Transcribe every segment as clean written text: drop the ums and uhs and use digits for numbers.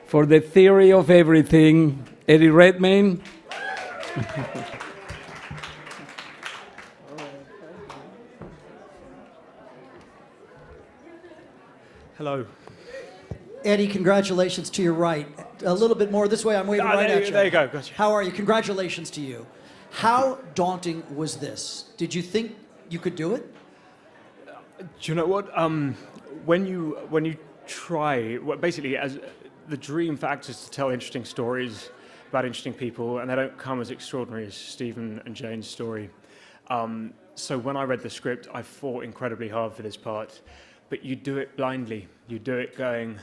For the theory of everything, Eddie Redmayne. Hello. Eddie, congratulations to your right. A little bit more this way, I'm waving right at you. There you go, gotcha. How are you? Congratulations to you. How daunting was this? Did you think you could do it? Do you know what? When you try, well, basically, as the dream for actors to tell interesting stories about interesting people, and they don't come as extraordinary as Stephen and Jane's story. So when I read the script, I fought incredibly hard for this part, but you do it blindly. You do it trying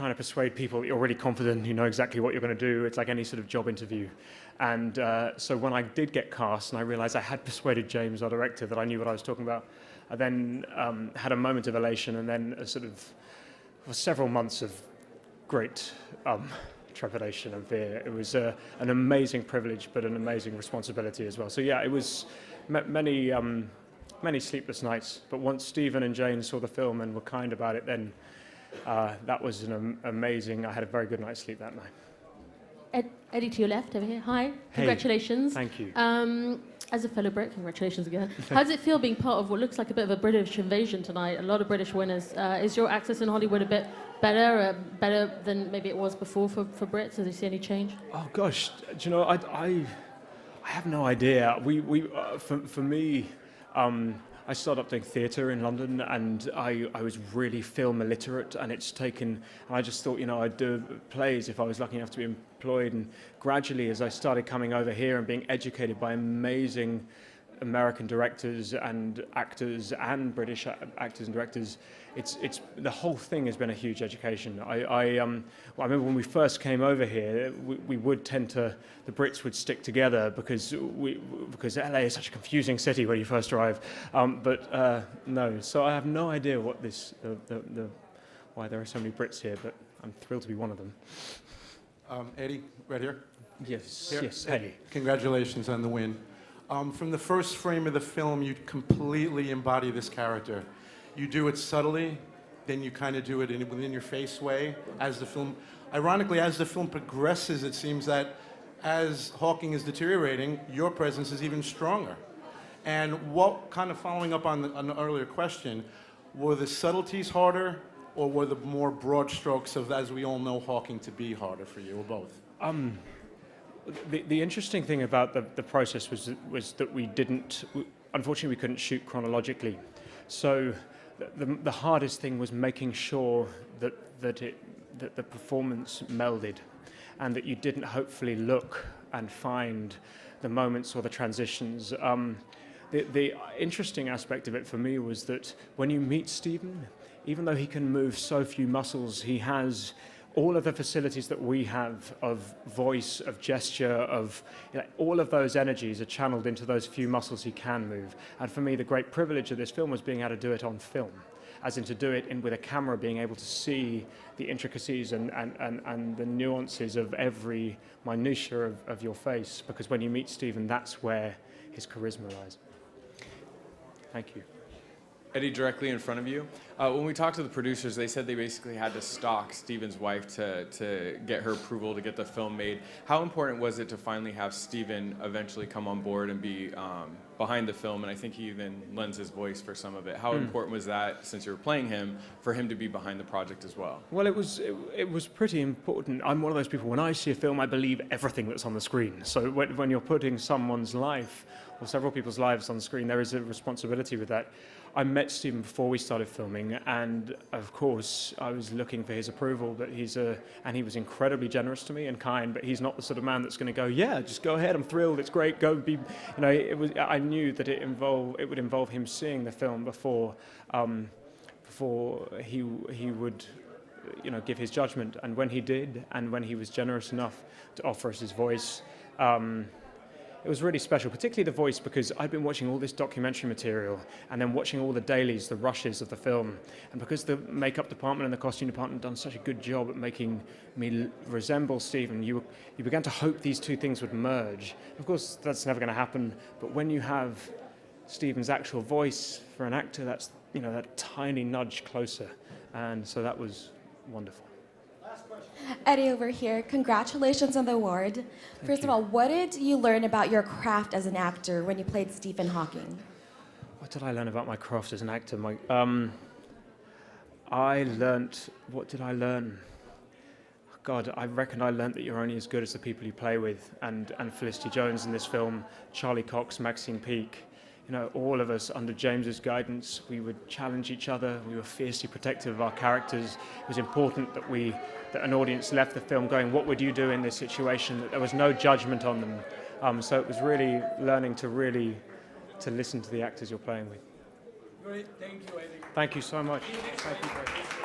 to persuade people that you're really confident, you know exactly what you're going to do. It's like any sort of job interview. And so when I did get cast and I realized I had persuaded James, our director, that I knew what I was talking about, I then had a moment of elation and then a sort of several months of great trepidation and fear. It was an amazing privilege, but an amazing responsibility as well. So yeah, it was many sleepless nights. But once Stephen and Jane saw the film and were kind about it, then that was an amazing. I had a very good night's sleep that night. Eddie, to your left over here. Hi, congratulations. Thank you. As a fellow Brit, congratulations again. How does it feel being part of what looks like a bit of a British invasion tonight? A lot of British winners. Is your access in Hollywood a bit better than maybe it was before for Brits? Does you see any change? Oh gosh, do you know, I have no idea. For me, I started up doing theatre in London, and I was really film illiterate, and it's taken. And I just thought, you know, I'd do plays if I was lucky enough to be employed. And gradually, as I started coming over here and being educated by amazing American directors and actors and British actors and directors, it's the whole thing has been a huge education. I remember when we first came over here, we would tend to, the Brits would stick together because LA is such a confusing city when you first arrive. No, so I have no idea what why there are so many Brits here, but I'm thrilled to be one of them. Eddie, right here. Yes, Here. yes. Hey. Congratulations on the win. From the first frame of the film, you completely embody this character. You do it subtly, then you kind of do it within your face way as the film. Ironically, as the film progresses, it seems that as Hawking is deteriorating, your presence is even stronger. And what, kind of following up on an earlier question, were the subtleties harder, or were the more broad strokes of, as we all know, Hawking to be harder for you, or both? The interesting thing about the process was that unfortunately we couldn't shoot chronologically. So the hardest thing was making sure that the performance melded, and that you didn't hopefully look and find the moments or the transitions. The interesting aspect of it for me was that when you meet Stephen, even though he can move so few muscles, he has all of the facilities that we have of voice, of gesture, of all of those energies are channeled into those few muscles he can move. And for me, the great privilege of this film was being able to do it on film, as in to do it with a camera, being able to see the intricacies and the nuances of every minutiae of your face. Because when you meet Stephen, that's where his charisma lies. Thank you. Eddie, directly in front of you. When we talked to the producers, they said they basically had to stalk Stephen's wife to get her approval to get the film made. How important was it to finally have Stephen eventually come on board and be behind the film? And I think he even lends his voice for some of it. How important was that, since you were playing him, for him to be behind the project as well? Well, it was pretty important. I'm one of those people, when I see a film, I believe everything that's on the screen. So when you're putting someone's life, or several people's lives on the screen, there is a responsibility with that. I met Stephen before we started filming, and of course I was looking for his approval, but and he was incredibly generous to me and kind, but he's not the sort of man that's going to go, yeah, just go ahead, I'm thrilled, it's great, go be, I knew that it would involve him seeing the film before he would give his judgment. And when he did, and when he was generous enough to offer us his voice, it was really special, particularly the voice, because I'd been watching all this documentary material and then watching all the dailies, the rushes of the film. And because the makeup department and the costume department had done such a good job at making me resemble Stephen, you began to hope these two things would merge. Of course, that's never going to happen. But when you have Stephen's actual voice for an actor, that's that tiny nudge closer. And so that was wonderful. Last question. Eddie over here. Congratulations on the award. First of all, what did you learn about your craft as an actor when you played Stephen Hawking? What did I learn about my craft as an actor? What did I learn? God, I reckon I learned that you're only as good as the people you play with. And Felicity Jones in this film, Charlie Cox, Maxine Peake, all of us under James's guidance, we would challenge each other. We were fiercely protective of our characters. It was important that an audience left the film going, what would you do in this situation? That there was no judgment on them. So it was really learning to listen to the actors you're playing with. Great, thank you, Eddie. Thank you so much. Thank you.